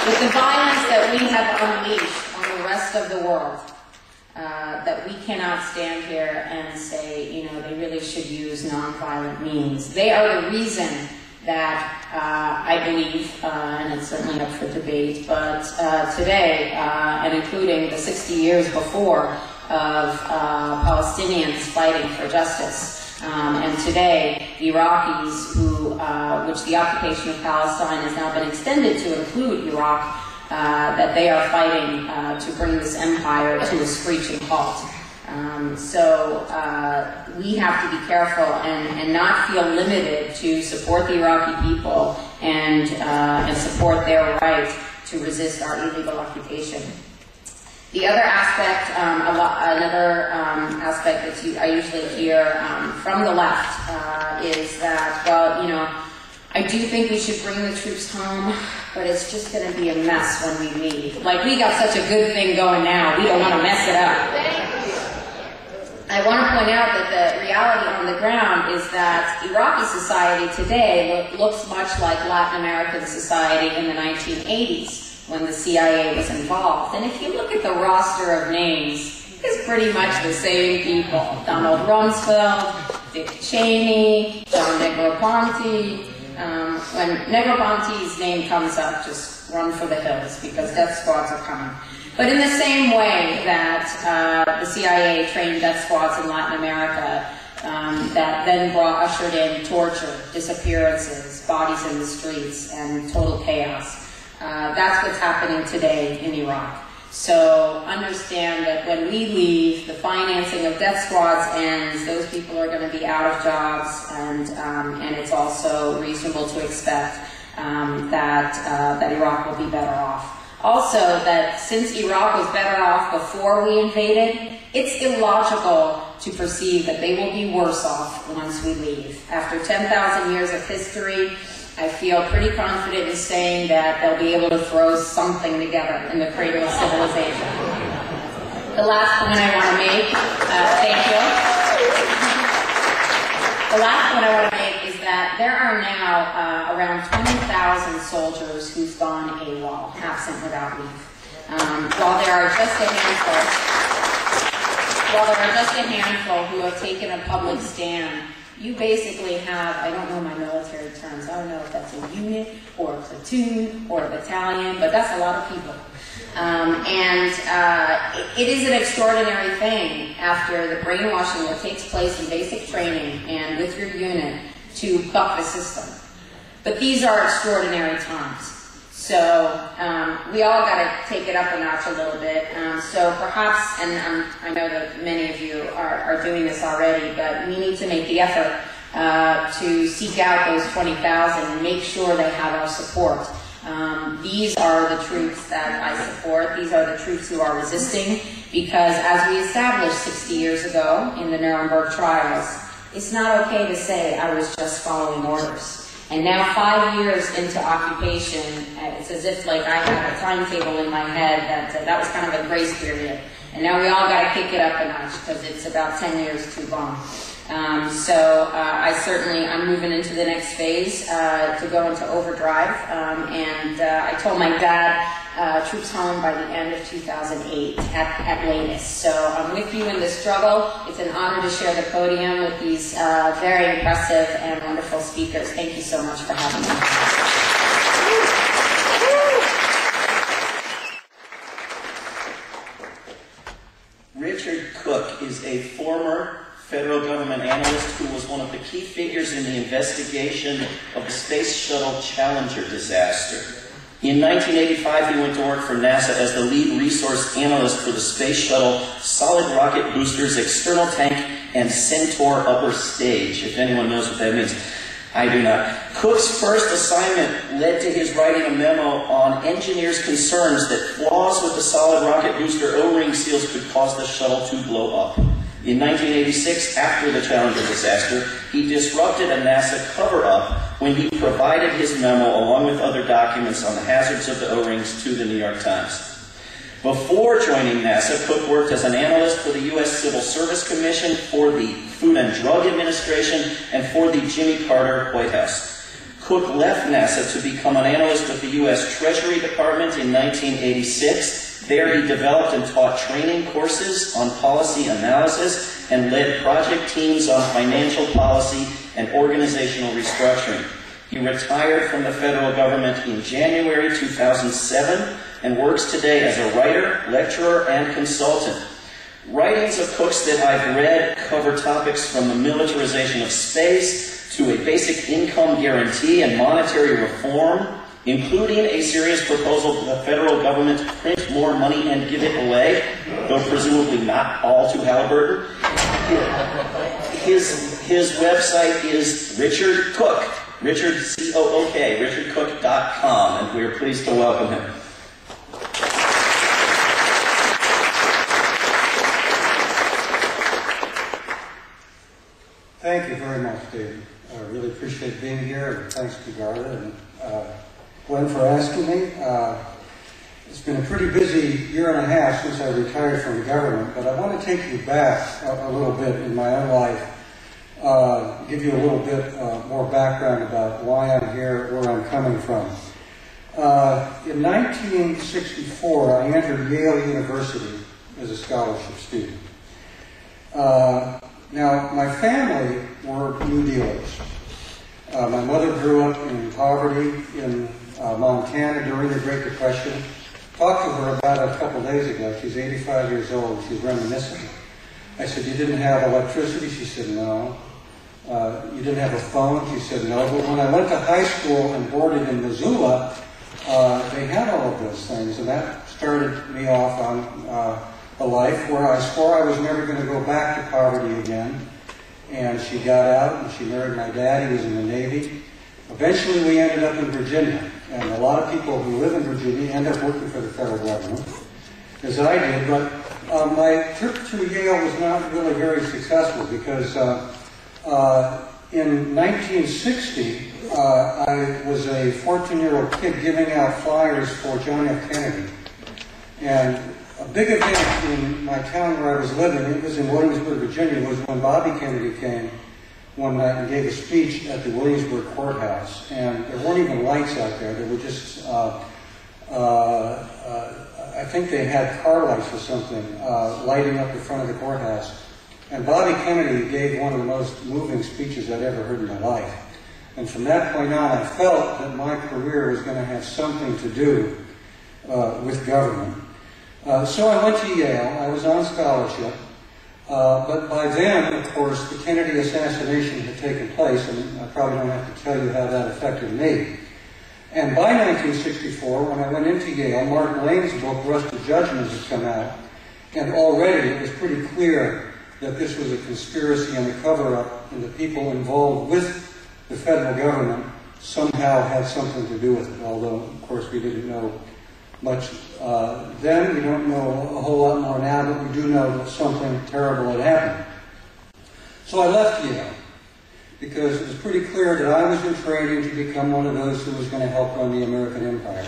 With the violence that we have unleashed on the rest of the world, that we cannot stand here and say, you know, they really should use nonviolent means. They are the reason that I believe, and it's certainly up for debate, but today, and including the 60 years before of Palestinians fighting for justice, and today the Iraqis who, which the occupation of Palestine has now been extended to include Iraq, that they are fighting to bring this empire to a screeching halt. So we have to be careful and not feel limited to support the Iraqi people and support their right to resist our illegal occupation. The other aspect, another aspect that I usually hear from the left is that, well, you know, I do think we should bring the troops home, but it's just going to be a mess when we leave. Like, we got such a good thing going now, we don't want to mess it up. I want to point out that the reality on the ground is that Iraqi society today looks much like Latin American society in the 1980s when the CIA was involved. And if you look at the roster of names, it's pretty much the same people. Donald Rumsfeld, Dick Cheney, John Negroponte. When Negroponte's name comes up, just run for the hills because death squads are coming. But in the same way that the CIA trained death squads in Latin America, that then ushered in torture, disappearances, bodies in the streets, and total chaos. That's what's happening today in Iraq. So understand that when we leave, the financing of death squads ends, those people are going to be out of jobs, and it's also reasonable to expect that Iraq will be better off. Also, that since Iraq was better off before we invaded, it's illogical to perceive that they will be worse off once we leave. After 10,000 years of history, I feel pretty confident in saying that they'll be able to throw something together in the cradle of civilization. The last point I want to make, thank you. The last point I want to make is that there are now around 20,000 soldiers who've gone AWOL, absent without leave. While there are just a handful who have taken a public stand, you basically have, I don't know my military terms, I don't know if that's a unit or a platoon or a battalion, but that's a lot of people. It is an extraordinary thing after the brainwashing that takes place in basic training and with your unit to buck the system. But these are extraordinary times. So we all got to take it up a notch a little bit. So perhaps, and I know that many of you are doing this already, but we need to make the effort to seek out those 20,000 and make sure they have our support. These are the troops that I support. These are the troops who are resisting, because as we established 60 years ago in the Nuremberg trials, it's not okay to say I was just following orders. And now 5 years into occupation, it's as if like I had a timetable in my head that was kind of a grace period. And now we all got to kick it up a notch because it's about 10 years too long. I'm moving into the next phase to go into overdrive. I told my dad, troops home by the end of 2008 at latest. So I'm with you in the struggle. It's an honor to share the podium with these very impressive and wonderful speakers. Thank you so much for having me. Richard Cook is a former federal government analyst who was one of the key figures in the investigation of the Space Shuttle Challenger disaster. In 1985, he went to work for NASA as the lead resource analyst for the Space Shuttle solid rocket boosters, external tank, and Centaur upper stage, if anyone knows what that means. I do not. Cook's first assignment led to his writing a memo on engineers' concerns that flaws with the solid rocket booster O-ring seals could cause the shuttle to blow up. In 1986, after the Challenger disaster, he disrupted a NASA cover-up when he provided his memo along with other documents on the hazards of the O-rings to the New York Times. Before joining NASA, Cook worked as an analyst for the U.S. Civil Service Commission, for the Food and Drug Administration, and for the Jimmy Carter White House. Cook left NASA to become an analyst with the U.S. Treasury Department in 1986. There he developed and taught training courses on policy analysis and led project teams on financial policy and organizational restructuring. He retired from the federal government in January 2007 and works today as a writer, lecturer, and consultant. Writings of Cook's that I've read cover topics from the militarization of space to a basic income guarantee and monetary reform, including a serious proposal for the federal government to print more money and give it away, though presumably not all to Halliburton. His website is Richard Cook, Richard, C-O-O-K, richardcook.com, and we are pleased to welcome him. Thank you very much, David. I really appreciate being here, and thanks to Garda and Glenn for asking me. It's been a pretty busy year and a half since I retired from the government, but I want to take you back a little bit in my own life, give you a little bit more background about why I'm here, where I'm coming from. In 1964, I entered Yale University as a scholarship student. Now, my family were New Dealers. My mother grew up in poverty in Montana during the Great Depression. Talked to her about it a couple days ago. She's 85 years old. She's reminiscing. I said, "You didn't have electricity?" She said, "No." "You didn't have a phone?" She said, "No." But when I went to high school and boarded in Missoula, they had all of those things, and that started me off on a life where I swore I was never going to go back to poverty again. And she got out and she married my dad. He was in the Navy. Eventually we ended up in Virginia. And a lot of people who live in Virginia end up working for the federal government, as I did. But my trip to Yale was not really very successful because in 1960 I was a 14-year-old kid giving out flyers for John F. Kennedy. And a big event in my town where I was living, it was in Williamsburg, Virginia, was when Bobby Kennedy came one night and gave a speech at the Williamsburg courthouse. And there weren't even lights out there. There were just, I think they had car lights or something lighting up the front of the courthouse. And Bobby Kennedy gave one of the most moving speeches I'd ever heard in my life. And from that point on, I felt that my career was going to have something to do with government. So I went to Yale. I was on scholarship. But by then, of course, the Kennedy assassination had taken place, and I probably don't have to tell you how that affected me. And by 1964, when I went into Yale, Mark Lane's book, Rust to Judgment, had come out, and already it was pretty clear that this was a conspiracy and a cover-up, and the people involved with the federal government somehow had something to do with it, although, of course, we didn't know much then. We don't know a whole lot more now, but we do know that something terrible had happened. So I left Yale because it was pretty clear that I was in training to become one of those who was going to help run the American empire.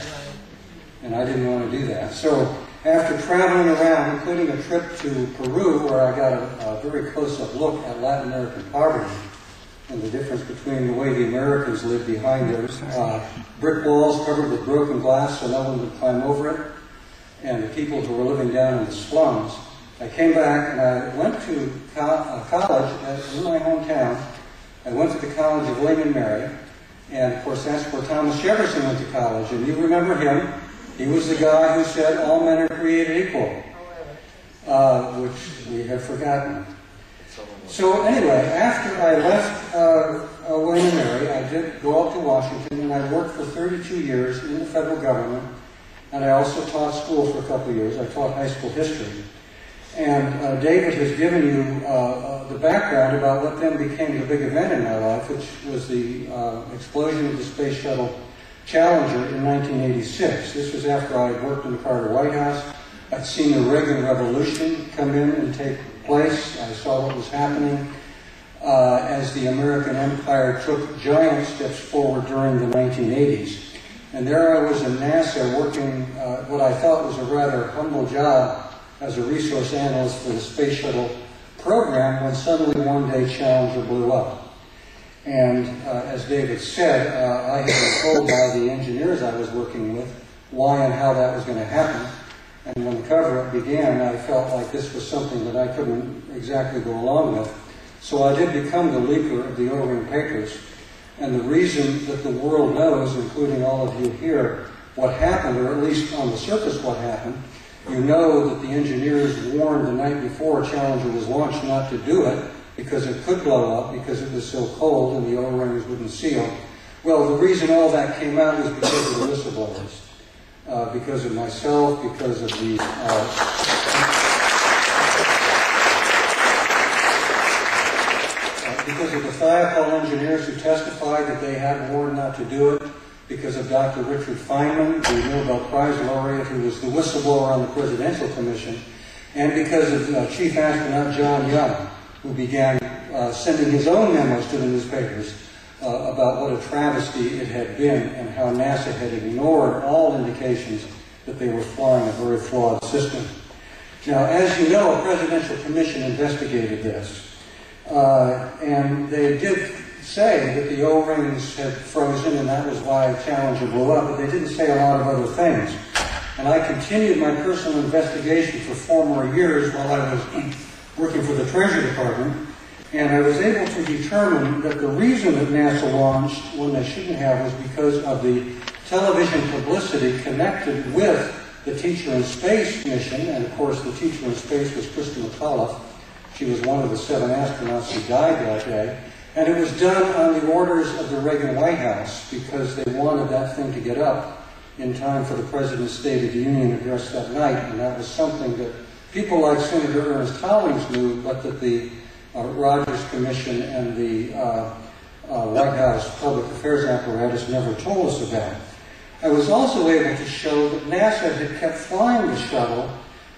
And I didn't want to do that. So after traveling around, including a trip to Peru, where I got a very close-up look at Latin American poverty and the difference between the way the Americans lived behind those brick walls covered with broken glass so no one would climb over it, and the people who were living down in the slums, I came back and I went to college in my hometown. I went to the College of William and Mary, and of course that's where Thomas Jefferson went to college, and you remember him. He was the guy who said all men are created equal, which we have forgotten. So anyway, after I left William and Mary, I did go up to Washington, and I worked for 32 years in the federal government, and I also taught school for a couple of years. I taught high school history. And David has given you the background about what then became the big event in my life, which was the explosion of the Space Shuttle Challenger in 1986. This was after I had worked in the Carter White House. I'd seen the Reagan Revolution come in and take place. I saw what was happening as the American empire took giant steps forward during the 1980s. And there I was in NASA working what I thought was a rather humble job as a resource analyst for the Space Shuttle program when suddenly one day Challenger blew up. And as David said, I had been told by the engineers I was working with why and how that was going to happen. And when the cover-up began, I felt like this was something that I couldn't exactly go along with. So I did become the leaker of the O-ring papers. And the reason that the world knows, including all of you here, what happened, or at least on the surface what happened, you know that the engineers warned the night before Challenger was launched not to do it because it could blow up because it was so cold and the O-rings wouldn't seal. Well, the reason all that came out was because of the whistleblowers, because of myself, because of the because of the Thiokol engineers who testified that they had warned not to do it, because of Dr. Richard Feynman, the Nobel Prize laureate who was the whistleblower on the Presidential Commission, and because of Chief Astronaut John Young, who began sending his own memos to the newspapers about what a travesty it had been and how NASA had ignored all indications that they were flying a very flawed system. Now, as you know, a Presidential Commission investigated this. And they did say that the O-rings had frozen and that was why Challenger blew up, but they didn't say a lot of other things. And I continued my personal investigation for 4 more years while I was working for the Treasury Department, and I was able to determine that the reason that NASA launched when they shouldn't have was because of the television publicity connected with the Teacher in Space mission, and of course the Teacher in Space was Krista McAuliffe. She was one of the 7 astronauts who died that day. And it was done on the orders of the Reagan White House because they wanted that thing to get up in time for the President's State of the Union address that night. And that was something that people like Senator Ernest Collins knew, but that the Rogers Commission and the White House Public Affairs apparatus never told us about. I was also able to show that NASA had kept flying the shuttle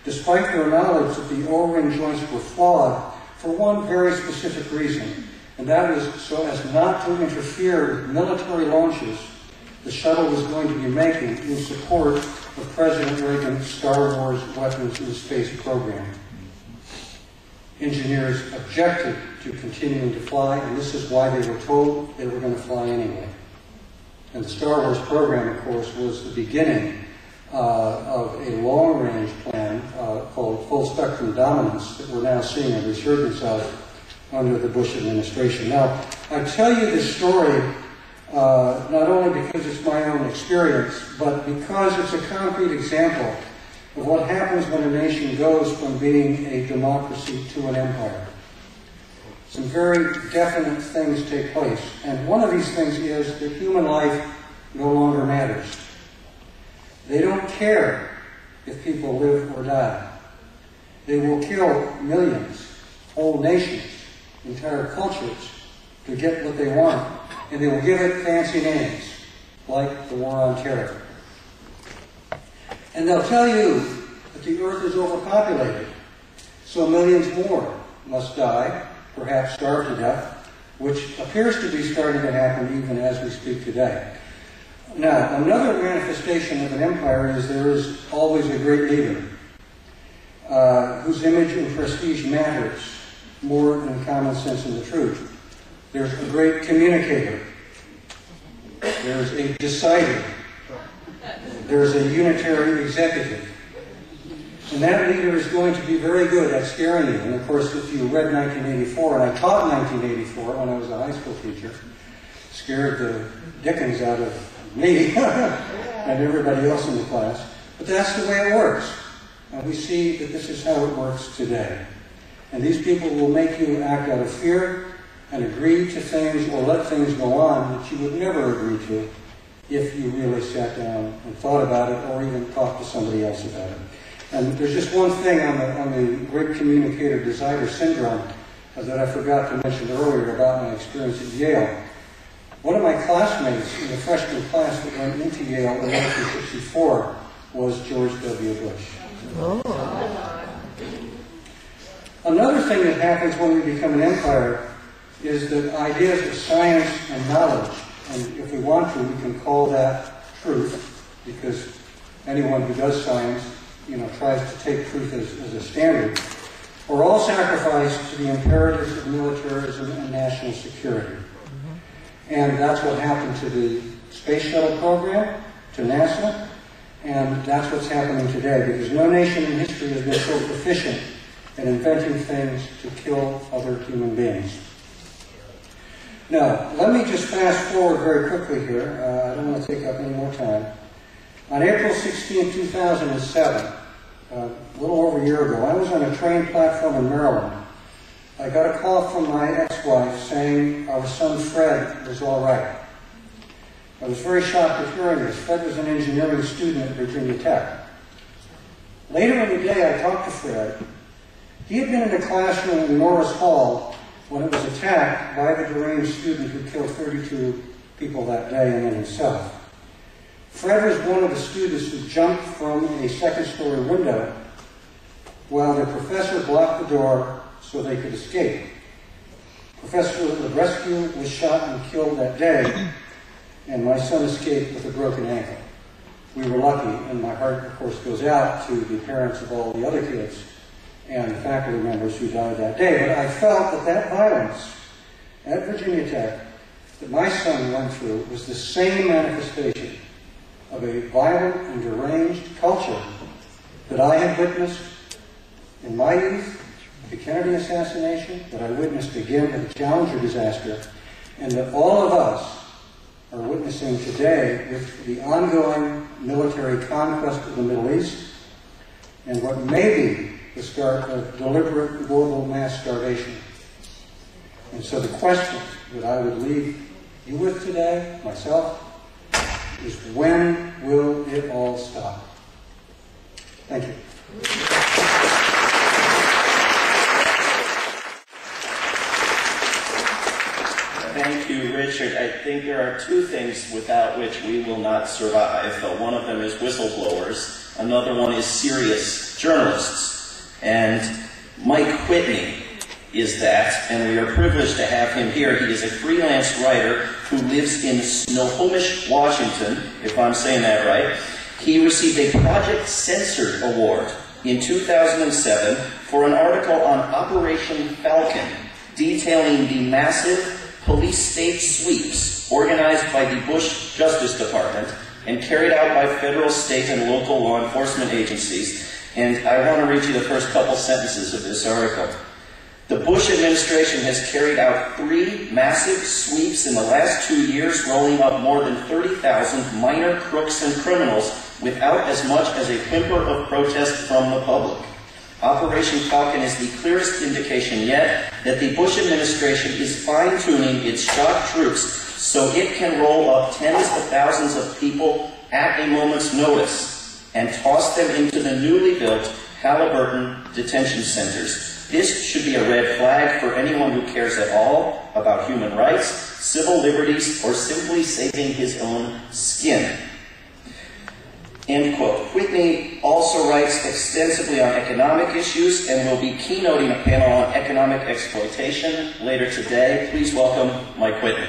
despite their knowledge that the O-ring joints were flawed for one very specific reason, and that was so as not to interfere with military launches the shuttle was going to be making in support of President Reagan's Star Wars weapons in space program. Engineers objected to continuing to fly, and this is why they were told they were going to fly anyway. And the Star Wars program, of course, was the beginning of a long-range plan called Full Spectrum Dominance that we're now seeing a resurgence of under the Bush administration. Now, I tell you this story not only because it's my own experience, but because it's a concrete example of what happens when a nation goes from being a democracy to an empire. Some very definite things take place, and one of these things is that human life no longer matters. They don't care if people live or die. They will kill millions, whole nations, entire cultures to get what they want, and they will give it fancy names, like the War on Terror. And they'll tell you that the Earth is overpopulated, so millions more must die, perhaps starve to death, which appears to be starting to happen even as we speak today. Now, another manifestation of an empire is there is always a great leader whose image and prestige matters more than common sense and the truth. There's a great communicator. There's a decider. There's a unitary executive. And that leader is going to be very good at scaring you. And of course, if you read 1984, and I taught 1984 when I was a high school teacher, scared the dickens out of me and everybody else in the class. But that's the way it works. And we see that this is how it works today. And these people will make you act out of fear and agree to things or let things go on that you would never agree to if you really sat down and thought about it or even talked to somebody else about it. And there's just one thing on the great communicator decider syndrome that I forgot to mention earlier about my experience at Yale. One of my classmates in the freshman class that went into Yale in 1964 was George W. Bush. Oh. Another thing that happens when we become an empire is that ideas of science and knowledge, and if we want to, we can call that truth, because anyone who does science, tries to take truth as a standard, are all sacrificed to the imperatives of militarism and national security. And that's what happened to the Space Shuttle program, to NASA, and that's what's happening today, because no nation in history has been so efficient at inventing things to kill other human beings. Now, let me just fast forward very quickly here. I don't want to take up any more time. On April 16, 2007, a little over a year ago, I was on a train platform in Maryland. I got a call from my ex-wife saying our son Fred was all right. I was very shocked at hearing this. Fred was an engineering student at Virginia Tech. Later in the day, I talked to Fred. He had been in a classroom in Norris Hall when it was attacked by the deranged student who killed 32 people that day and then himself. Fred was one of the students who jumped from a second-story window while the professor blocked the door so they could escape. The rescue was shot and killed that day, and my son escaped with a broken ankle. We were lucky, and my heart, of course, goes out to the parents of all the other kids and the faculty members who died that day. But I felt that that violence at Virginia Tech that my son went through was the same manifestation of a violent and deranged culture that I had witnessed in my youth, the Kennedy assassination, that I witnessed again at the Challenger disaster, and that all of us are witnessing today with the ongoing military conquest of the Middle East and what may be the start of deliberate global mass starvation. And so the question that I would leave you with today, myself, is when will it all stop? Thank you. Thank you, Richard. I think there are two things without which we will not survive. One of them is whistleblowers. Another one is serious journalists. And Mike Whitney is that, and we are privileged to have him here. He is a freelance writer who lives in Snohomish, Washington, if I'm saying that right. He received a Project Censored Award in 2007 for an article on Operation Falcon, detailing the massive police state sweeps organized by the Bush Justice Department and carried out by federal, state, and local law enforcement agencies. And I want to read you the first couple sentences of this article. The Bush administration has carried out 3 massive sweeps in the last 2 years, rolling up more than 30,000 minor crooks and criminals without as much as a whimper of protest from the public. Operation Falcon is the clearest indication yet that the Bush administration is fine-tuning its shock troops so it can roll up tens of thousands of people at a moment's notice and toss them into the newly built Halliburton detention centers. This should be a red flag for anyone who cares at all about human rights, civil liberties, or simply saving his own skin. End quote. Whitney also writes extensively on economic issues and will be keynoting a panel on economic exploitation later today. Please welcome Mike Whitney.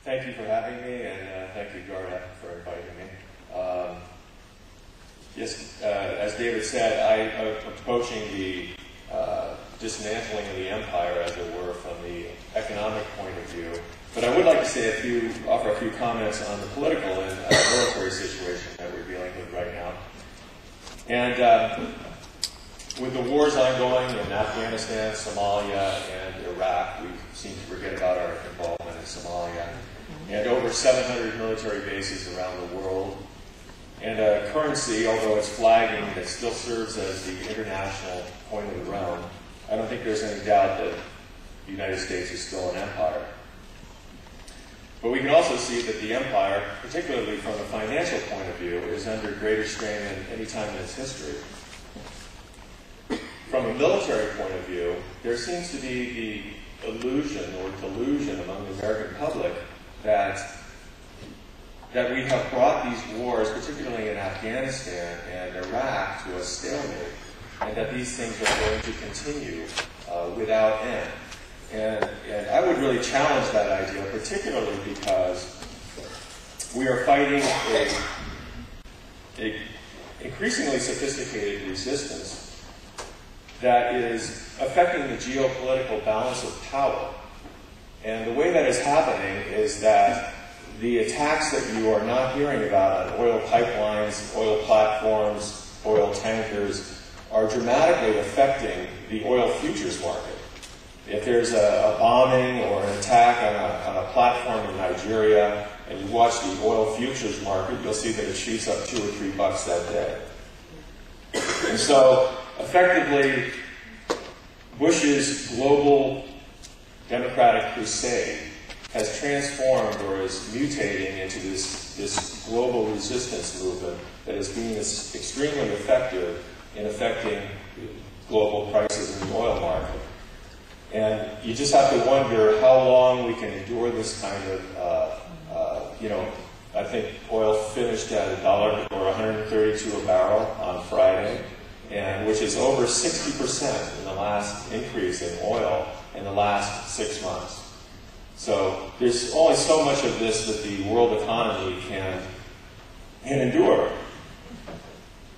Thank you for having me, and thank you, Garda, for inviting me. Yes, as David said, I'm approaching the dismantling of the empire, as it were, from the economic point of view. But I would like to say offer a few comments on the political and military situation that we're dealing with right now. And with the wars ongoing in Afghanistan, Somalia, and Iraq, we seem to forget about our involvement in Somalia. And over 700 military bases around the world. And a currency, although it's flagging, that still serves as the international coin of the realm. I don't think there's any doubt that the United States is still an empire. But we can also see that the empire, particularly from a financial point of view, is under greater strain than any time in its history. From a military point of view, there seems to be the illusion or delusion among the American public that we have brought these wars, particularly in Afghanistan and Iraq, to a stalemate, and that these things are going to continue without end. And I would really challenge that idea, particularly because we are fighting a increasingly sophisticated resistance that is affecting the geopolitical balance of power. And the way that is happening is that the attacks that you are not hearing about on oil pipelines, oil platforms, oil tankers are dramatically affecting the oil futures market. If there's a bombing or an attack on a platform in Nigeria and you watch the oil futures market, you'll see that it shoots up $2 or $3 that day. And so, effectively, Bush's global democratic crusade has transformed or is mutating into this global resistance movement that is being extremely effective in affecting global prices in the oil market. And you just have to wonder how long we can endure this kind of, I think oil finished at $1 or 132 a barrel on Friday, and which is over 60% in the last increase in oil in the last 6 months. So there's only so much of this that the world economy can endure.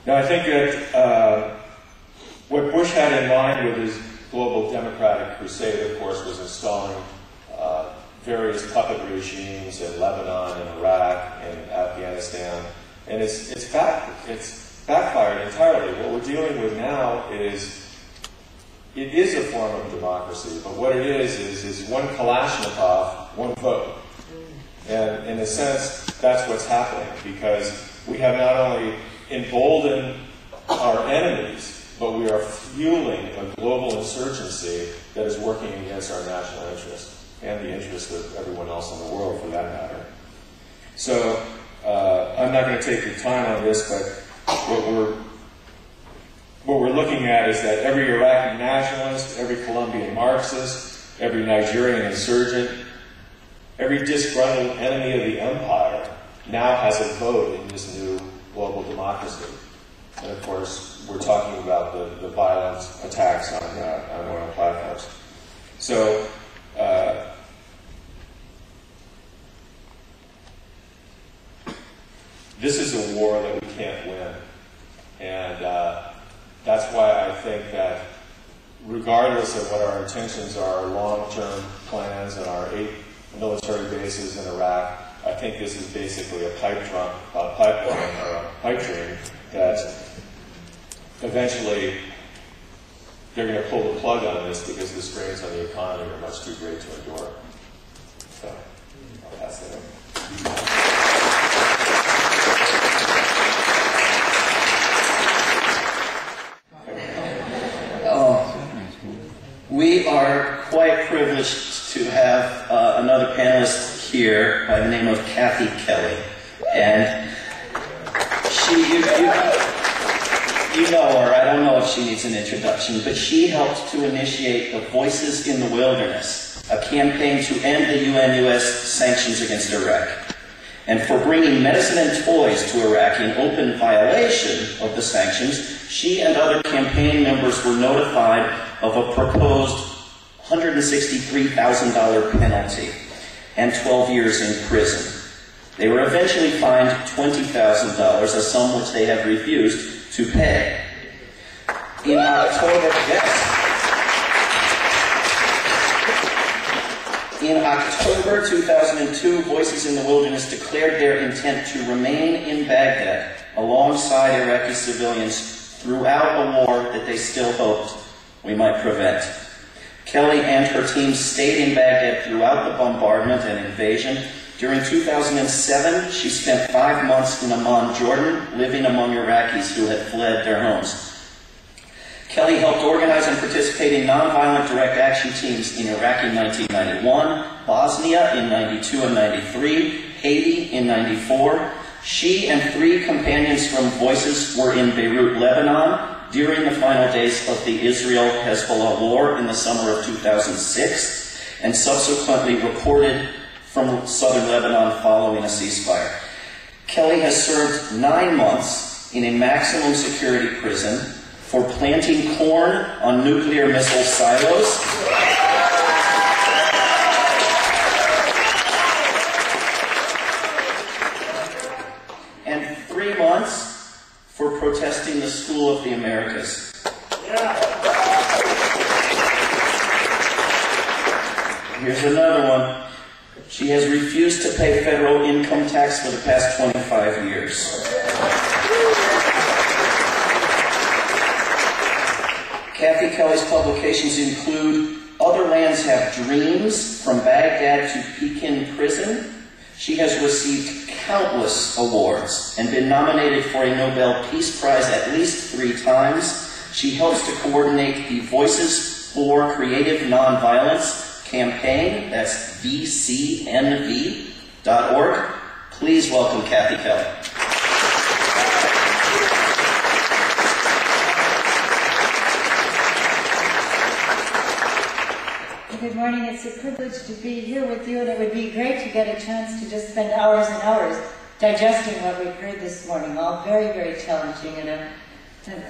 Now I think that what Bush had in mind with his global democratic crusade, of course, was installing various puppet regimes in Lebanon and Iraq and Afghanistan, and it's backfired entirely. What we're dealing with now is, it is a form of democracy, but what it is one Kalashnikov, one vote. And in a sense, that's what's happening, because we have not only emboldened our enemies, but we are fueling a global insurgency that is working against our national interest and the interest of everyone else in the world, for that matter. So I'm not going to take your time on this, but what we're looking at is that every Iraqi nationalist, every Colombian Marxist, every Nigerian insurgent, every disgruntled enemy of the empire now has a vote in this new global democracy. And of course, we're talking about the violent attacks on oil platforms. So, this is a war that we can't win. And that's why I think that regardless of what our intentions are, long-term plans and our 8 military bases in Iraq, I think this is basically a pipeline or a pipe dream that eventually they're going to pull the plug on this because the strains on the economy are much too great to endure. So, I'll pass that over. We are quite privileged to have another panelist here by the name of Kathy Kelly. And you know her. I don't know if she needs an introduction, but she helped to initiate the Voices in the Wilderness, a campaign to end the UN-US sanctions against Iraq, and for bringing medicine and toys to Iraq in open violation of the sanctions. She and other campaign members were notified of a proposed $163,000 penalty and 12 years in prison. They were eventually fined $20,000, a sum which they have refused to pay. In October 2002, Voices in the Wilderness declared their intent to remain in Baghdad alongside Iraqi civilians throughout a war that they still hoped we might prevent. Kelly and her team stayed in Baghdad throughout the bombardment and invasion. During 2007, she spent 5 months in Amman, Jordan, living among Iraqis who had fled their homes. Kelly helped organize and participate in nonviolent direct action teams in Iraq in 1991, Bosnia in 92 and 93, Haiti in 94. She and 3 companions from Voices were in Beirut, Lebanon, during the final days of the Israel-Hezbollah war in the summer of 2006, and subsequently reported from southern Lebanon following a ceasefire. Kelly has served 9 months in a maximum security prison for planting corn on nuclear missile silos, and 3 months for protesting the School of the Americas. Here's another one. She has refused to pay federal income tax for the past 25 years. Kathy Kelly's publications include Other Lands Have Dreams, From Baghdad to Pekin Prison. She has received countless awards and been nominated for a Nobel Peace Prize at least 3 times. She helps to coordinate the Voices for Creative Nonviolence campaign. That's VCNV.org. Please welcome Kathy Kelly. Good morning. It's a privilege to be here with you, and it would be great to get a chance to just spend hours and hours digesting what we've heard this morning. All very, very challenging and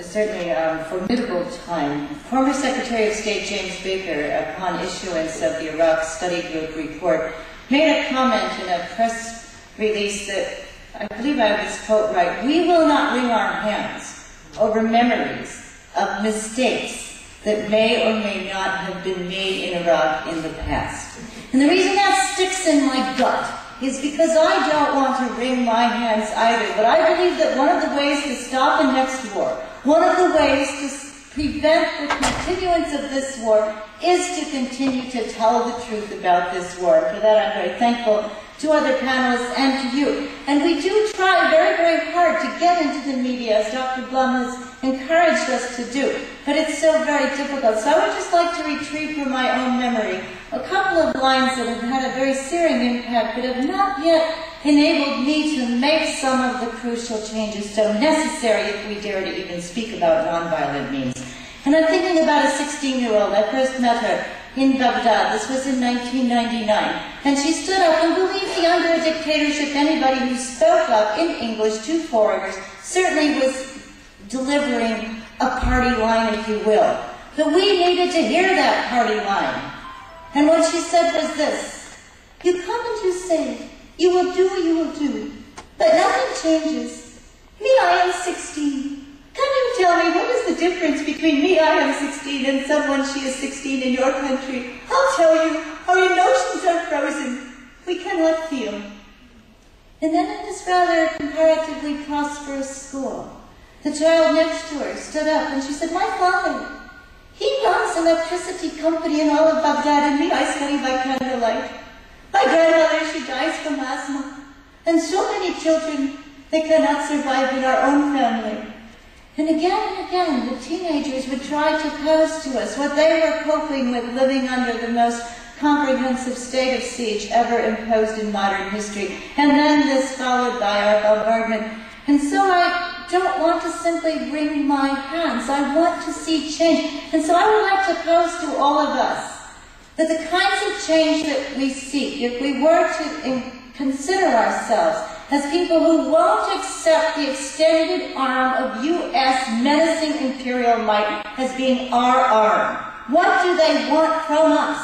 certainly a formidable time. Former Secretary of State James Baker, upon issuance of the Iraq Study Group report, made a comment in a press release that, I believe I have this quote right, "We will not wring our hands over memories of mistakes that may or may not have been made in Iraq in the past." And the reason that sticks in my gut is because I don't want to wring my hands either, but I believe that one of the ways to stop the next war, one of the ways to prevent the continuance of this war, is to continue to tell the truth about this war. And for that I'm very thankful to other panelists and to you. And we do try very, very hard to get into the media, as Dr. Blum has encouraged us to do, but it's so very difficult. So I would just like to retrieve from my own memory a couple of lines that have had a very searing impact, but have not yet enabled me to make some of the crucial changes so necessary if we dare to even speak about nonviolent means. And I'm thinking about a 16-year-old. I first met her in Baghdad. This was in 1999. And she stood up, and believe me, under a dictatorship, anybody who spoke up in English to foreigners certainly was delivering a party line, if you will. But we needed to hear that party line. And what she said was this: "You come and you say, you will do, but nothing changes. Me, I am 16. Can you tell me what is the difference between me, I am 16, and someone, she is 16 in your country? I'll tell you, our emotions are frozen. We cannot feel." And then in this rather comparatively prosperous school, the child next to her stood up and she said, "My father, he runs an electricity company in all of Baghdad, and me, I study by candlelight. My grandmother, she dies from asthma, and so many children, they cannot survive in our own family." And again, the teenagers would try to pose to us what they were coping with, living under the most comprehensive state of siege ever imposed in modern history. And then this followed by our bombardment. And so I don't want to simply wring my hands. I want to see change. And so I would like to pose to all of us that the kinds of change that we seek, if we were to consider ourselves as people who won't accept the extended arm of U.S. menacing imperial might as being our arm. What do they want from us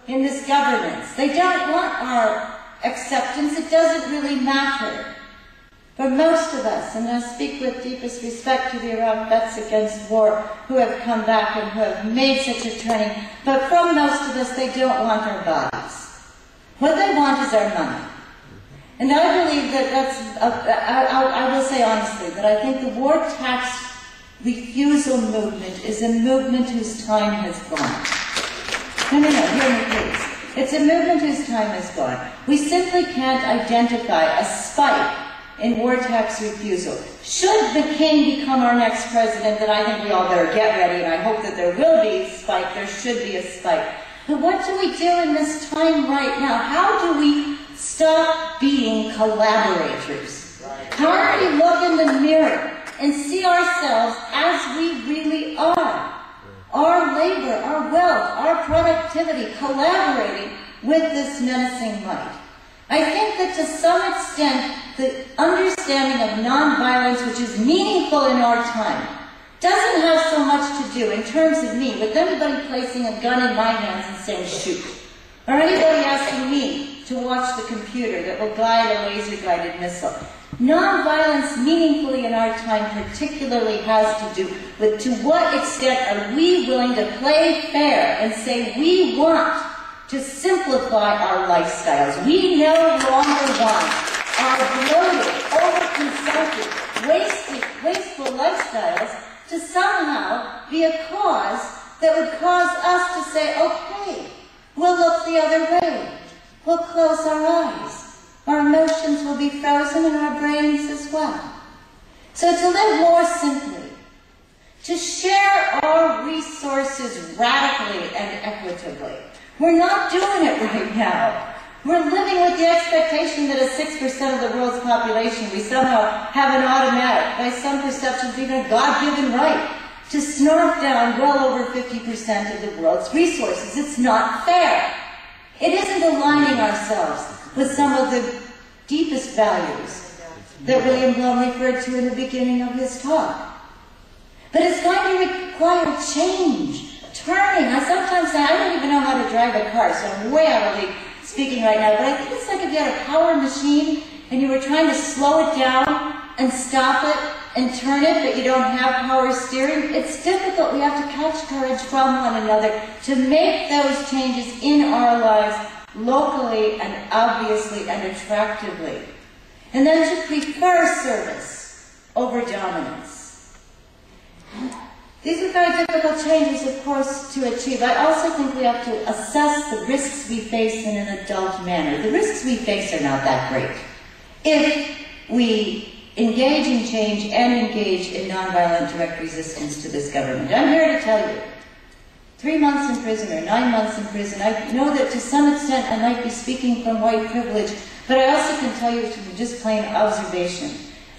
in this governance? They don't want our acceptance. It doesn't really matter. For most of us, and I speak with deepest respect to the Iraq vets against war who have come back and who have made such a turning, but from most of us, they don't want our bodies. What they want is our money. And I believe that I will say honestly, that I think the war tax refusal movement is a movement whose time has gone. No, hear me please. It's a movement whose time has gone. We simply can't identify a spike in war tax refusal. Should the king become our next president, then I think we all better get ready, and I hope that there will be a spike. There should be a spike. But what do we do in this time right now? How do we stop being collaborators? How do we look in the mirror and see ourselves as we really are? Our labor, our wealth, our productivity, collaborating with this menacing might. I think that to some extent, the understanding of nonviolence, which is meaningful in our time, doesn't have so much to do in terms of me with anybody placing a gun in my hands and saying shoot, or anybody asking me to watch the computer that will guide a laser-guided missile. Nonviolence meaningfully in our time particularly has to do with to what extent are we willing to play fair and say we want to simplify our lifestyles. We no longer want our bloated, overconsumptive, wasteful lifestyles to somehow be a cause that would cause us to say, okay, we'll look the other way. We'll close our eyes. Our emotions will be frozen and our brains as well. So to live more simply, to share our resources radically and equitably. We're not doing it right now. We're living with the expectation that as 6% of the world's population, we somehow have an automatic, by some perceptions even a God-given right, to snarf down well over 50% of the world's resources. It's not fair. It isn't aligning ourselves with some of the deepest values that William Blum referred to in the beginning of his talk. But it's going to require change, turning. I sometimes say, I don't even know how to drive a car, so I'm way out of league speaking right now, but I think it's like if you had a power machine and you were trying to slow it down and stop it and turn it, but you don't have power steering. It's difficult. We have to catch courage from one another to make those changes in our lives locally and obviously and attractively. And then to prefer service over dominance. These are very difficult changes, of course, to achieve. I also think we have to assess the risks we face in an adult manner. The risks we face are not that great. If we engage in change and engage in nonviolent direct resistance to this government. I'm here to tell you, 3 months in prison or 9 months in prison, I know that to some extent I might be speaking from white privilege, but I also can tell you from just plain observation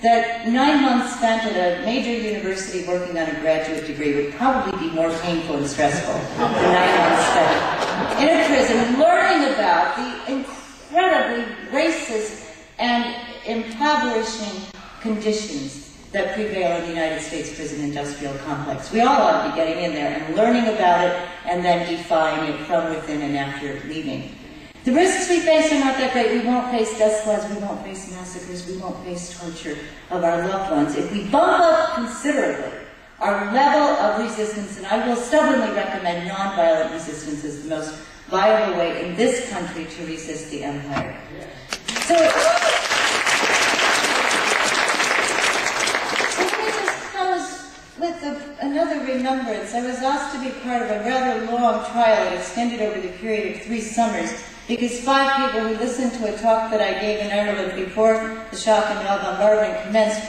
that 9 months spent at a major university working on a graduate degree would probably be more painful and stressful than 9 months spent in a prison learning about the incredibly racist and impoverishing conditions that prevail in the United States prison industrial complex. We all ought to be getting in there and learning about it and then defying it from within and after leaving. The risks we face are not that great. We won't face death squads, we won't face massacres, we won't face torture of our loved ones. If we bump up considerably our level of resistance, and I will stubbornly recommend nonviolent resistance as the most viable way in this country to resist the empire. So with another remembrance, I was asked to be part of a rather long trial that extended over the period of 3 summers because 5 people who listened to a talk that I gave in Ireland before the shock and awe bombardment commenced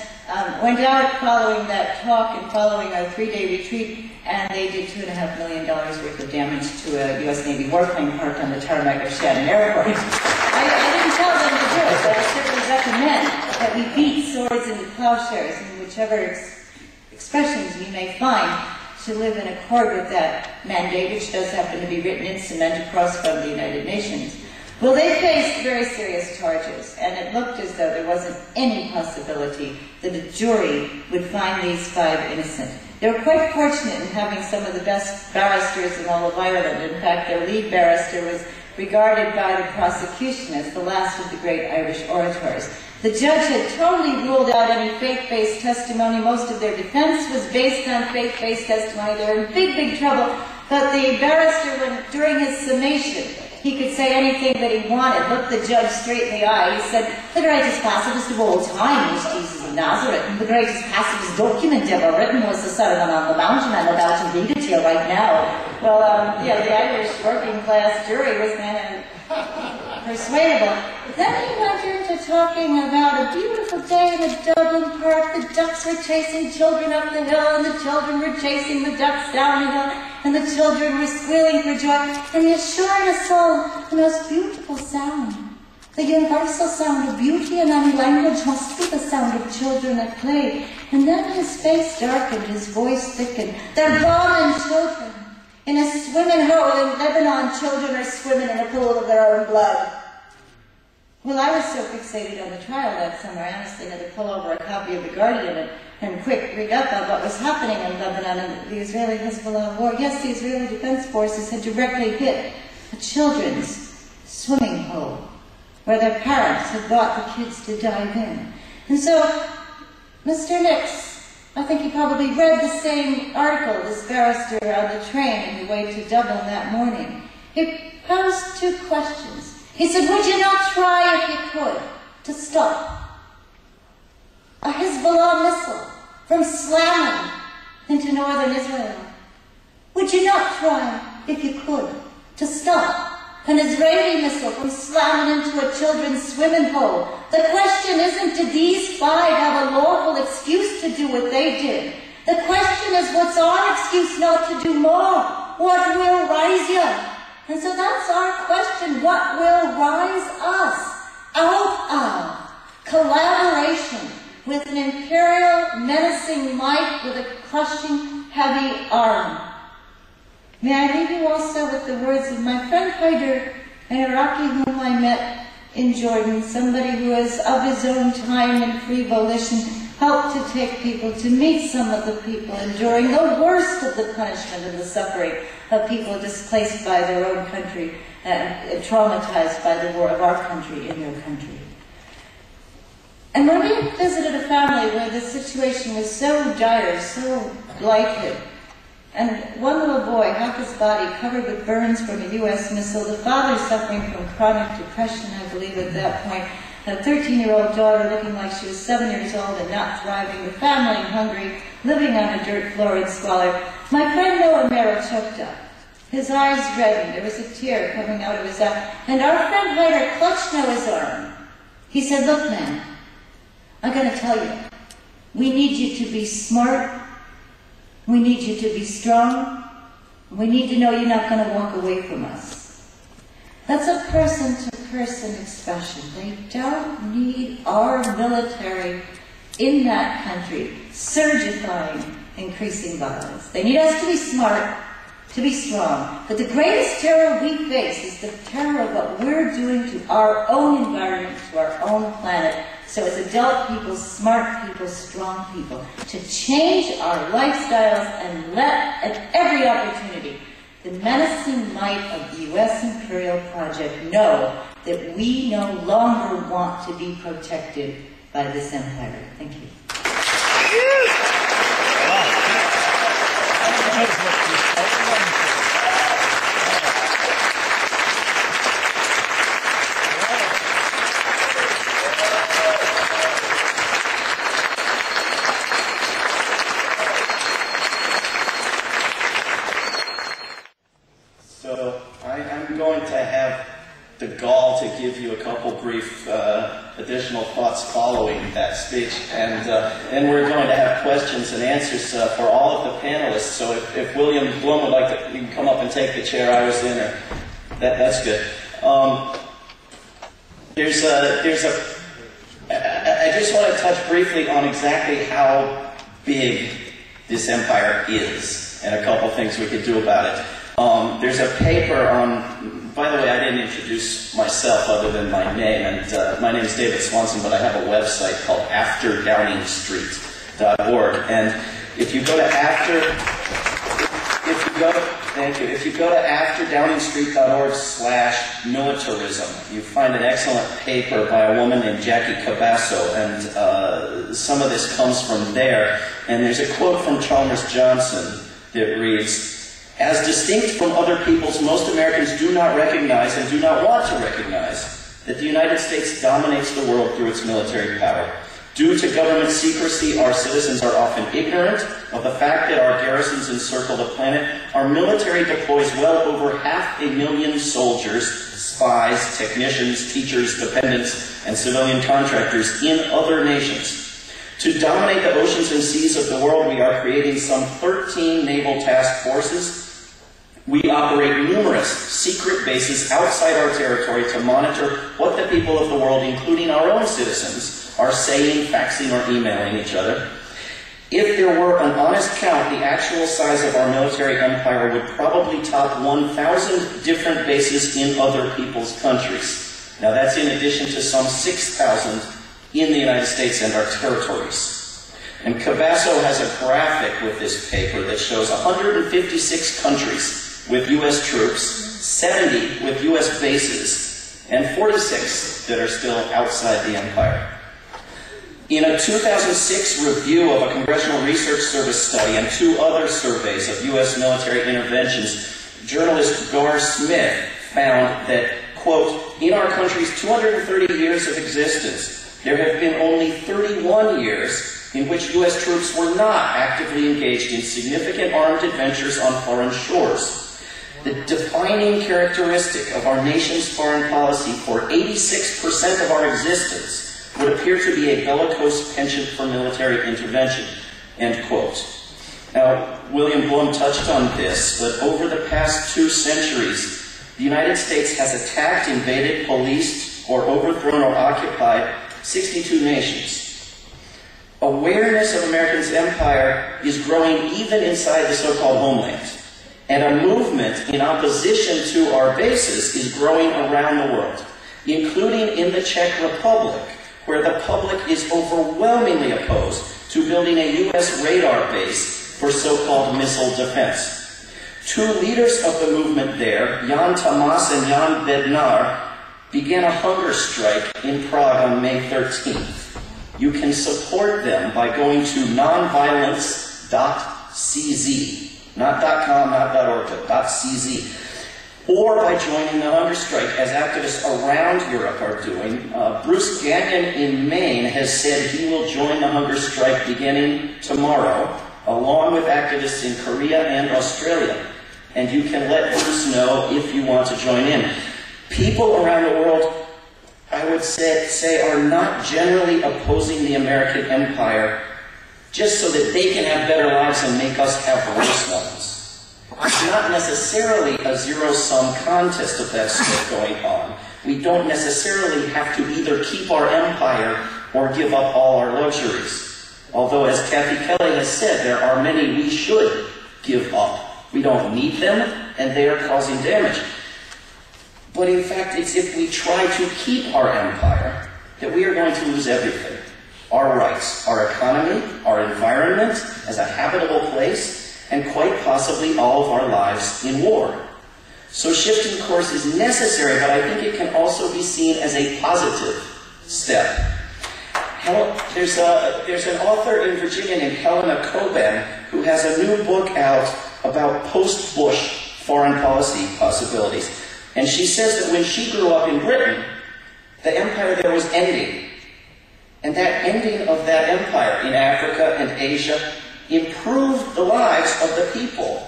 went out following that talk and following our 3-day retreat, and they did $2.5 million worth of damage to a U.S. Navy warplane parked on the tarmac of Shannon Airport. I didn't tell them to do it, but I certainly recommend that we beat swords into plowshares in whichever expressions we may find to live in accord with that mandate, which does happen to be written in cement across from the United Nations. Well, they faced very serious charges, and it looked as though there wasn't any possibility that a jury would find these 5 innocent. They were quite fortunate in having some of the best barristers in all of Ireland. In fact, their lead barrister was regarded by the prosecution as the last of the great Irish orators. The judge had totally ruled out any faith-based testimony. Most of their defense was based on faith-based testimony. They were in big, big trouble. But the barrister, during his summation, he could say anything that he wanted, looked the judge straight in the eye. He said, the greatest pacifist of all time was Jesus of Nazareth, and the greatest pacifist document ever written was the Sermon on the Mount, and I'm about to read it to you right now. Well, the Irish working class jury was kind of persuadable. Then he went into talking about a beautiful day in the Dublin Park. The ducks were chasing children up the hill, and the children were chasing the ducks down the hill, and the children were squealing for joy. And he assured us all the most beautiful sound. The universal sound of beauty in any language must be the sound of children at play. And then his face darkened, his voice thickened. They're bombing children. In a swimming hole in Lebanon, children are swimming in a pool of their own blood. Well, I was so fixated on the trial that summer, I honestly had to pull over a copy of The Guardian and quick read up on what was happening in Lebanon and the Israeli-Hezbollah war. Yes, the Israeli Defense Forces had directly hit a children's swimming hole where their parents had brought the kids to dive in. And so, Mr. Nix, I think he probably read the same article, this barrister on the train on the way to Dublin that morning. He posed two questions. He said, would you not try, if you could, to stop a Hezbollah missile from slamming into northern Israel? Would you not try, if you could, to stop an Israeli missile from slamming into a children's swimming pool? The question isn't, did these five have a lawful excuse to do what they did? The question is, what's our excuse not to do more? What will rise you? And so that's our question. What will rise us out of collaboration with an imperial menacing might with a crushing heavy arm? May I leave you also with the words of my friend Haider, an Iraqi whom I met in Jordan, somebody who has of his own time and free volition helped to take people to meet some of the people enduring the worst of the punishment and the suffering of people displaced by their own country and traumatized by the war of our country in their country. And when we visited a family where the situation was so dire, so blighted, and one little boy, half his body covered with burns from a U.S. missile, the father suffering from chronic depression, I believe at that point, a 13-year-old daughter looking like she was 7 years old and not thriving, the family hungry, living on a dirt floor in squalor. My friend Noah Merrill choked up. His eyes reddened. There was a tear coming out of his eye. And our friend Haider clutched Noah's arm. He said, look, man, I'm going to tell you, we need you to be smart. We need you to be strong. We need to know you're not going to walk away from us. That's a person-to-person expression. They don't need our military in that country surgifying increasing violence. They need us to be smart, to be strong. But the greatest terror we face is the terror of what we're doing to our own environment, to our own planet. So as adult people, smart people, strong people, to change our lifestyles and let, at every opportunity, the menacing might of the U.S. imperial project know that we no longer want to be protected by this empire. Thank you. So I'm going to have the gall to give you a couple brief additional thoughts following that speech, and then we're going to have questions and answers for all of the panelists. So if William Blum would like to, you can come up and take the chair I was in, or that's good. I just want to touch briefly on exactly how big this empire is, and a couple things we could do about it. There's a paper on, by the way, I didn't introduce myself other than my name, and my name is David Swanson, but I have a website called AfterDowningStreet.org, and if you go to AfterDowningStreet.org/militarism, you find an excellent paper by a woman named Jackie Cabasso, and some of this comes from there, and there's a quote from Chalmers Johnson that reads, "As distinct from other peoples, most Americans do not recognize and do not want to recognize that the United States dominates the world through its military power. Due to government secrecy, our citizens are often ignorant of the fact that our garrisons encircle the planet. Our military deploys well over 500,000 soldiers, spies, technicians, teachers, dependents, and civilian contractors in other nations. To dominate the oceans and seas of the world, we are creating some 13 naval task forces. We operate numerous secret bases outside our territory to monitor what the people of the world, including our own citizens, are saying, faxing, or emailing each other. If there were an honest count, the actual size of our military empire would probably top 1,000 different bases in other people's countries. Now that's in addition to some 6,000 in the United States and our territories." And Cabasso has a graphic with this paper that shows 156 countries with U.S. troops, 70 with U.S. bases, and 46 that are still outside the empire. In a 2006 review of a Congressional Research Service study and 2 other surveys of U.S. military interventions, journalist Gar Smith found that, quote, in our country's 230 years of existence, there have been only 31 years in which U.S. troops were not actively engaged in significant armed adventures on foreign shores. The defining characteristic of our nation's foreign policy for 86% of our existence would appear to be a bellicose penchant for military intervention, end quote. Now, William Blum touched on this, but over the past 2 centuries, the United States has attacked, invaded, policed, or overthrown or occupied 62 nations. Awareness of America's empire is growing even inside the so-called homeland, and a movement in opposition to our bases is growing around the world, including in the Czech Republic, where the public is overwhelmingly opposed to building a U.S. radar base for so-called missile defense. 2 leaders of the movement there, Jan Tomas and Jan Bednar, began a hunger strike in Prague on May 13th. You can support them by going to nonviolence.cz, not .com, not .org, but .cz, or by joining the hunger strike, as activists around Europe are doing. Bruce Gagnon in Maine has said he will join the hunger strike beginning tomorrow, along with activists in Korea and Australia. And you can let Bruce know if you want to join in. People around the world, I would say, are not generally opposing the American empire just so that they can have better lives and make us have worse ones. It's not necessarily a zero-sum contest of that sort going on. We don't necessarily have to either keep our empire or give up all our luxuries. Although, as Kathy Kelly has said, there are many we should give up. We don't need them, and they are causing damage. But in fact, it's if we try to keep our empire that we are going to lose everything. Our rights, our economy, our environment as a habitable place, and quite possibly all of our lives in war. So shifting course is necessary, but I think it can also be seen as a positive step. There's an author in Virginia named Helena Coben who has a new book out about post-Bush foreign policy possibilities. And she says that when she grew up in Britain, the empire there was ending. And that ending of that empire in Africa and Asia improved the lives of the people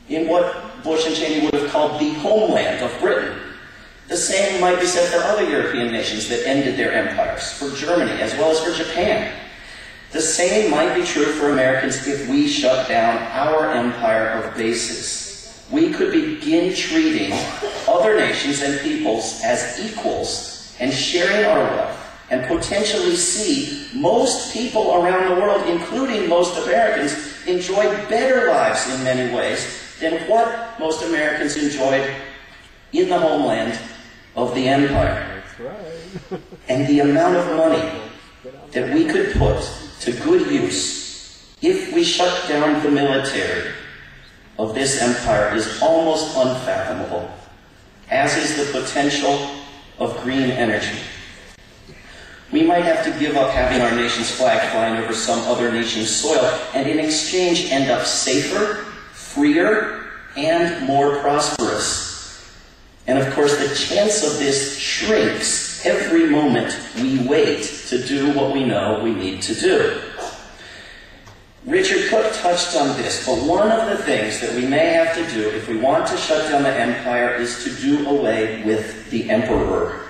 in what Bush and Cheney would have called the homeland of Britain. The same might be said for other European nations that ended their empires, for Germany as well as for Japan. The same might be true for Americans if we shut down our empire of bases. We could begin treating other nations and peoples as equals and sharing our wealth, and potentially see most people around the world, including most Americans, enjoy better lives in many ways than what most Americans enjoyed in the homeland of the empire. That's right. And the amount of money that we could put to good use if we shut down the military of this empire is almost unfathomable, as is the potential of green energy. We might have to give up having our nation's flag flying over some other nation's soil, and in exchange end up safer, freer, and more prosperous. And of course, the chance of this shrinks every moment we wait to do what we know we need to do. Richard Cook touched on this, but one of the things that we may have to do if we want to shut down the empire is to do away with the emperor.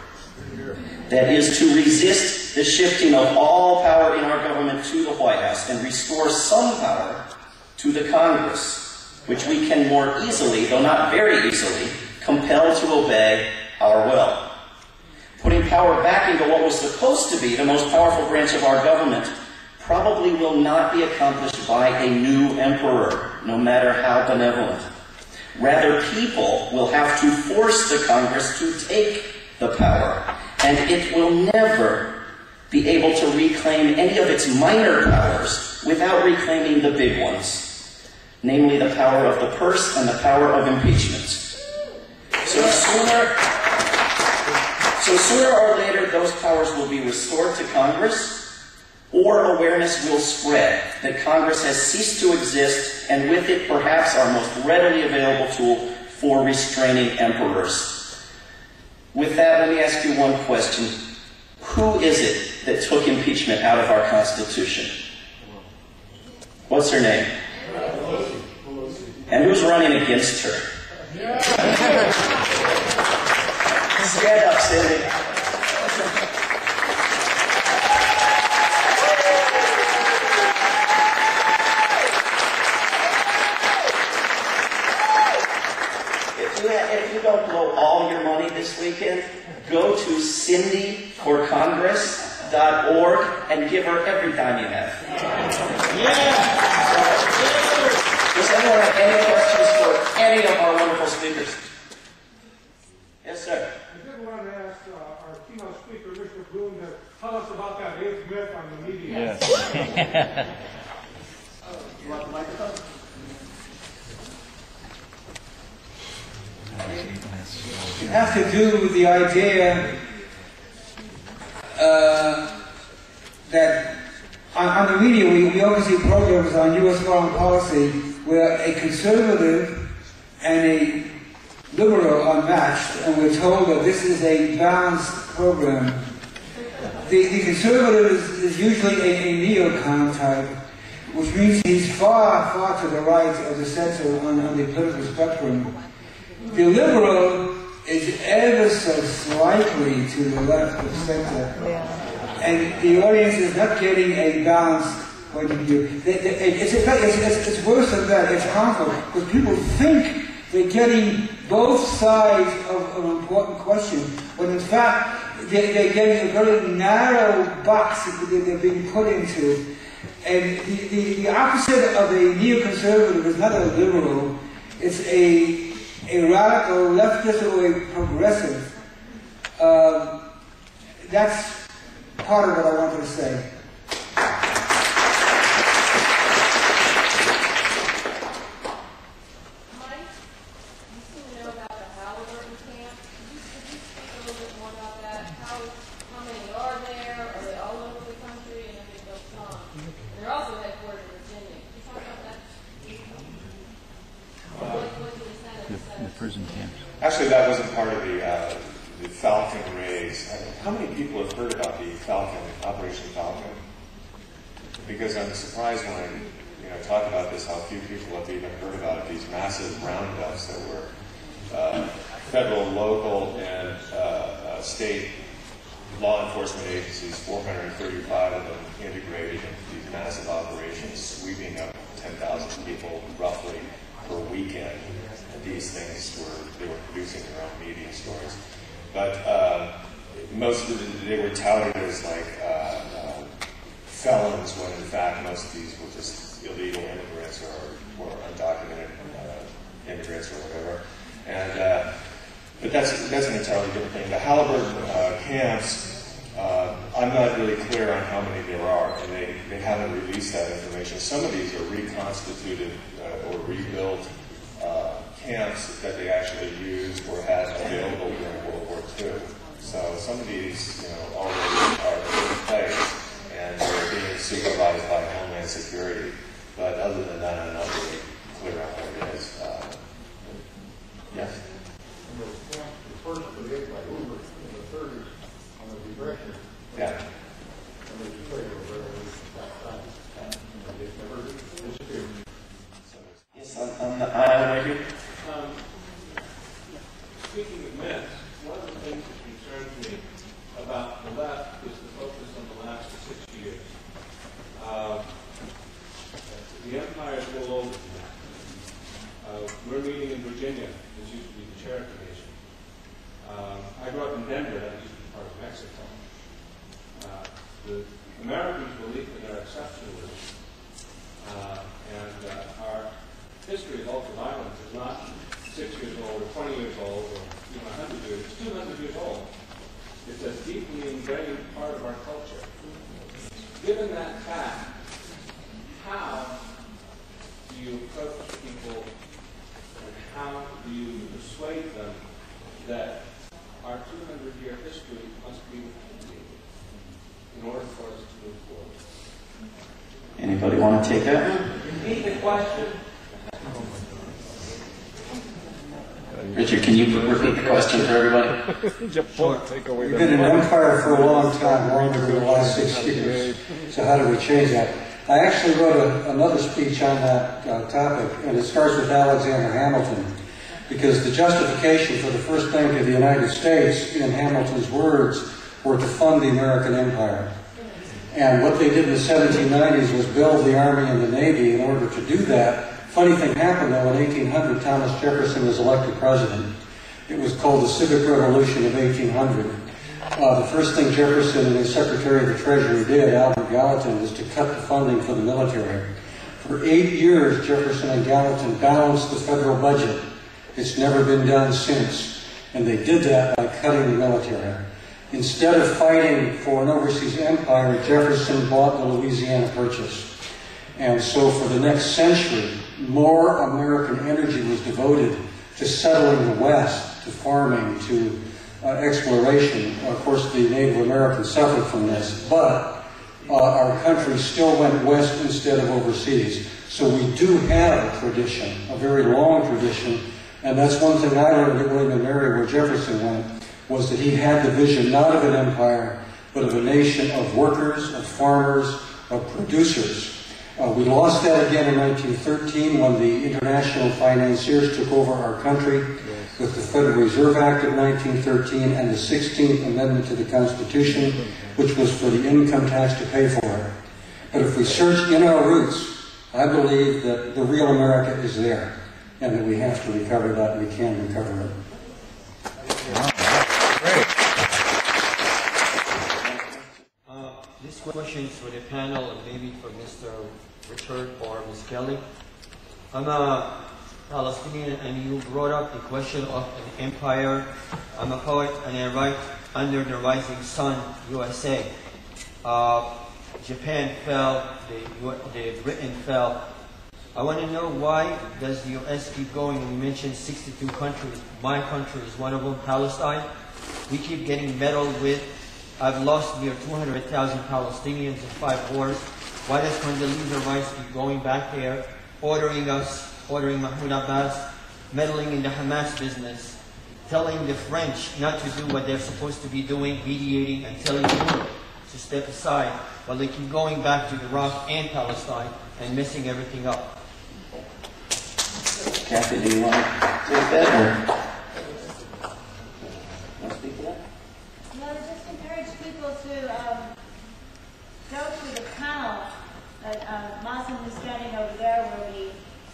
That is, to resist the shifting of all power in our government to the White House and restore some power to the Congress, which we can more easily, though not very easily, compel to obey our will. Putting power back into what was supposed to be the most powerful branch of our government probably will not be accomplished by a new emperor, no matter how benevolent. Rather, people will have to force the Congress to take the power, and it will never be able to reclaim any of its minor powers without reclaiming the big ones, namely the power of the purse and the power of impeachment. So sooner or later, those powers will be restored to Congress, or awareness will spread that Congress has ceased to exist, and with it perhaps our most readily available tool for restraining emperors. With that, let me ask you one question. Who is it that took impeachment out of our Constitution? What's her name? And who's running against her? Stand up, Cindy. If you don't blow all your money this weekend, go to cindyforcongress.org and give her every dime you have. Does anyone have any questions for any of our wonderful speakers? Yes, sir. I did want to ask our keynote speaker, Mr. Bloom, to tell us about that eighth myth on the media. Yes. You want the microphone? It has to do with the idea that on the media we always see programs on U.S. foreign policy where a conservative and a liberal are matched, and we're told that this is a balanced program. The conservative is usually a neocon type, which means he's far, far to the right of the center on the political spectrum. The liberal is ever so slightly to the left of center. And the audience is not getting a balanced point of view. It's worse than that. It's harmful. Because people think they're getting both sides of an important question, when in fact they're getting a very narrow box that they're being put into. And the opposite of a neoconservative is not a liberal. It's a radical leftist or a progressive. That's part of what I wanted to say. Mike, you seem to know about the Halliburton camp. Could you speak a little bit more about that? How many are there? Are they all over the country? And then they go on. And they're also headquartered in Virginia. Can you talk about that? The prison camps. Actually, that wasn't part of the Falcon raids. How many people have heard about the Falcon, Operation Falcon? Because I'm surprised when I talk about this, how few people have even heard about it. These massive roundups that were federal, local, and state law enforcement agencies, 435 of them integrated into these massive operations, sweeping up 10,000 people roughly per weekend. These things they were producing their own media stories. But most of they were touted as like felons, when in fact most of these were just illegal immigrants or undocumented immigrants or whatever. And but that's an entirely different thing. The Halliburton camps, I'm not really clear on how many there are, and they haven't released that information. Some of these are reconstituted or rebuilt camps that they actually used or had available during World War II. So some of these, already are in place and they're being supervised by Homeland Security. But other than that, I'm not really clear on what it is. Yes? And the camps were first created by Uber in the 30s on the Depression. Yeah. And they just later were that time. And they never disappeared. Yes, I'm right here. Speaking of myths, one of the things that concerns me about the left is the focus on the last 6 years. The empire is a little older than that. We're meeting in Virginia, which used to be the Cherokee Nation. I grew up in Denver, that used to be part of Mexico. The Americans believe in our exceptionalism, and our history of ultraviolence is not 6 years old, or 20 years old, or 100 years. It's 200 years old. It's a deeply ingrained part of our culture. Given that fact, how do you approach people, and how do you persuade them that our 200-year history must be continued in order for us to move forward? Anybody want to take that? Repeat the question. Richard, can you repeat the question for everybody? We've been an empire for a long time, longer than the last 6 years. So how do we change that? I actually wrote another speech on that topic, and it starts with Alexander Hamilton, because the justification for the First Bank of the United States, in Hamilton's words, were to fund the American empire. And what they did in the 1790s was build the Army and the Navy in order to do that. Funny thing happened, though, in 1800, Thomas Jefferson was elected president. It was called the Civic Revolution of 1800. The first thing Jefferson and his Secretary of the Treasury did, Albert Gallatin, was to cut the funding for the military. For 8 years, Jefferson and Gallatin balanced the federal budget. It's never been done since. And they did that by cutting the military. Instead of fighting for an overseas empire, Jefferson bought the Louisiana Purchase. And so for the next century, more American energy was devoted to settling the West, to farming, to exploration. Of course, the Native Americans suffered from this, but our country still went west instead of overseas. So we do have a tradition, a very long tradition, and that's one thing I learned at William & Mary, where Jefferson went, was that he had the vision not of an empire, but of a nation of workers, of farmers, of producers. We lost that again in 1913 when the international financiers took over our country with the Federal Reserve Act of 1913 and the 16th Amendment to the Constitution, which was for the income tax to pay for it. But if we search in our roots, I believe that the real America is there, and that we have to recover that, and we can recover it. This question is for the panel, and maybe for Mr. Richard or Ms. Kelly. I'm a Palestinian, and you brought up the question of an empire. I'm a poet, and I write Under the Rising Sun, USA. Japan fell, the Britain fell. I want to know, why does the U.S. keep going? We mentioned 62 countries. My country is one of them, Palestine. We keep getting meddled with. I've lost near 200,000 Palestinians in 5 wars. Why does Condoleezza Rice keep going back there, ordering Mahmoud Abbas, meddling in the Hamas business, telling the French not to do what they're supposed to be doing, mediating, and telling Europe to step aside, while they keep going back to Iraq and Palestine and messing everything up? Kathy, do you want to take that? Or? Go to the panel that Mazen is standing over there will be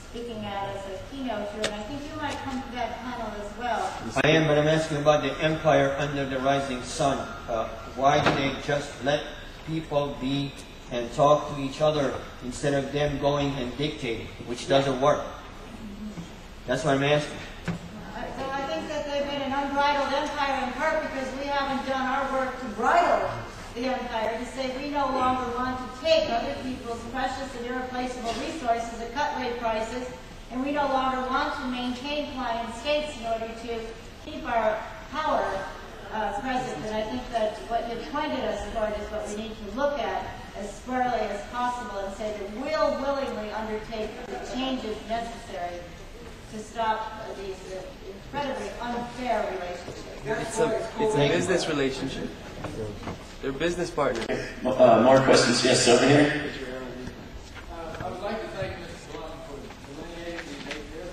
speaking at as a keynote here, and I think you might come to that panel as well. I am, but I'm asking about the empire under the rising sun. Why do they just let people be and talk to each other instead of them going and dictating, which doesn't work? That's what I'm asking. So I think that they've been an unbridled empire in part because we haven't done our work to bridle the empire, to say we no longer want to take other people's precious and irreplaceable resources at cut rate prices, and we no longer want to maintain client states in order to keep our power present. And I think that what you've pointed us toward is what we need to look at as squarely as possible and say that we'll willingly undertake the changes necessary to stop these incredibly unfair relationships. It's a business relationship. They're business partners. More questions? Yes, over here. I would like to thank Mr. Blunt for delineating the data.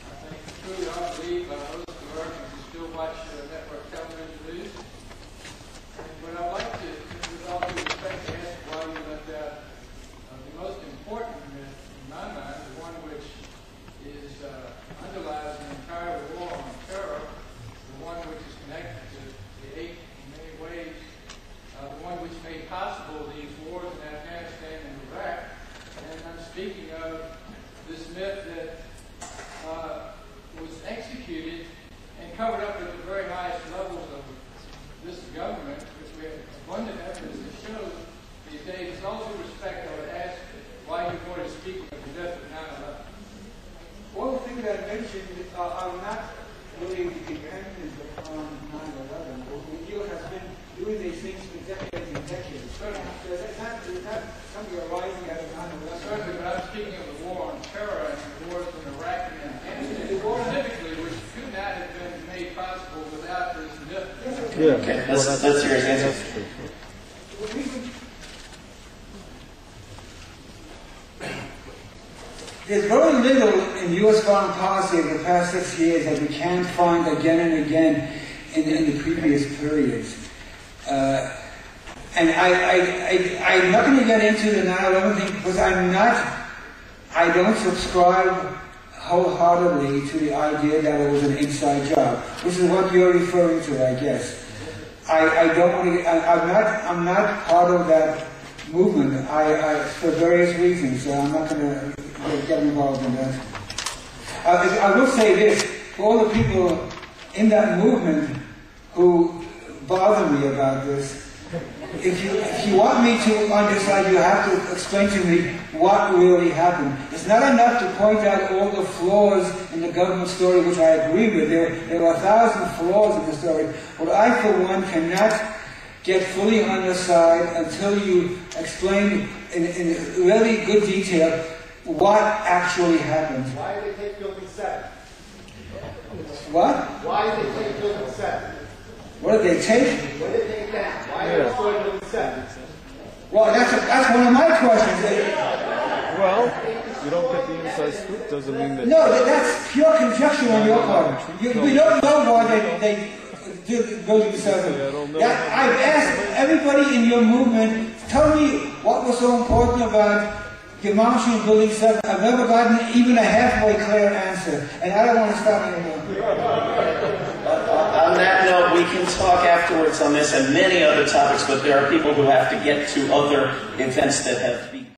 I think it's true, I believe most Americans who still watch network television news. And what I'd like to, with all due respect, ask why you left out the most important myth, in my mind, the one which is underlies the entire war on terror, the one which is connected to the 8 ways, the one which made possible these wars in Afghanistan and Iraq. And I'm speaking of this myth that was executed and covered up at the very highest levels of this government, which we have abundant evidence that shows these days. With all due respect, I would ask why you're going to speak of the death of 9/11. One thing that I mentioned are not really dependent on 9/11. The U.S. has been doing these things for decades and decades. It's not something arising out of 9/11. Certainly, but I'm speaking of the war on terror and the wars in Iraq and Afghanistan, specifically, which Okay, let's hear his answer. There's very little in U.S. foreign policy over the past 6 years that we can't find again and again in the previous periods. And I'm not going to get into the 9/11 thing because I don't subscribe wholeheartedly to the idea that it was an inside job, which is what you're referring to, I guess. I don't want to. I'm not part of that movement. For various reasons, so I'm not going to get involved in that. I will say this: for all the people in that movement who bother me about this, if you want me to understand, you have to explain to me what really happened. It's not enough to point out all the flaws in the government story, which I agree with. There are 1,000 flaws in the story. But I, for one, cannot get fully on the side until you explain in really good detail what actually happened. Why did they take Building 7? What? Why did they take Building 7? What did they take? What did they take down? Why did they destroy Building 7? Well, that's one of my questions. Well, you don't get the inside scoop, doesn't mean that... No, that's pure conjecture on your part. We don't know why they did Building 7. I've asked everybody in your movement, tell me what was so important about demolishing Building 7. I've never gotten even a halfway clear answer, and I don't want to stop anymore. On that note, we can talk afterwards on this and many other topics, but there are people who have to get to other events that have